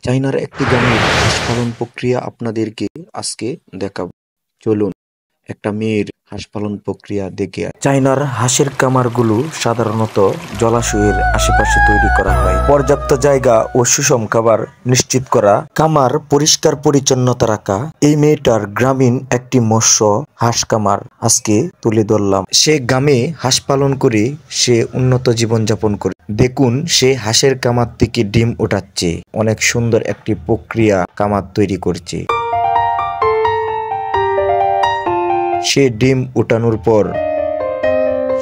চায়নার একটি গ্রামের হাঁস পালন প্রক্রিয়া আপনাদেরকে আজকে দেখাবো। চলুন একটা মেয়ের হাঁস পালন প্রক্রিয়া দেখে আসি। চায়নার হাঁসের কামারগুলো সাধারণত জলাশয়ের আশেপাশে তৈরি করা হয়। পর্যাপ্ত জায়গা ও সুষম খাবার নিশ্চিত করা, কামার পরিষ্কার পরিচ্ছন্নতা রাখা। এই মেয়েটার গ্রামীণ একটি মৎস্য হাঁস কামার আজকে তুলে ধরলাম। সে গ্রামে হাঁস পালন করে সে উন্নত জীবনযাপন করে। দেখুন সে হাঁসের কামার থেকে ডিম ওঠাচ্ছে, অনেক সুন্দর একটি প্রক্রিয়া কামার তৈরি করছে। সে ডিম উঠানোর পর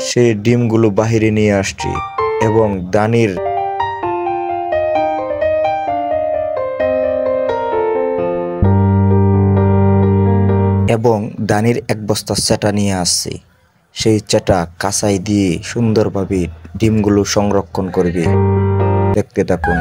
সে ডিমগুলো বাহিরে নিয়ে আসছে এবং দানির এক বস্তা চাটা নিয়ে আসছে। সেই চাটা কাঁচাই দিয়ে সুন্দরভাবে ডিমগুলো সংরক্ষণ করবে। দেখতে থাকুন।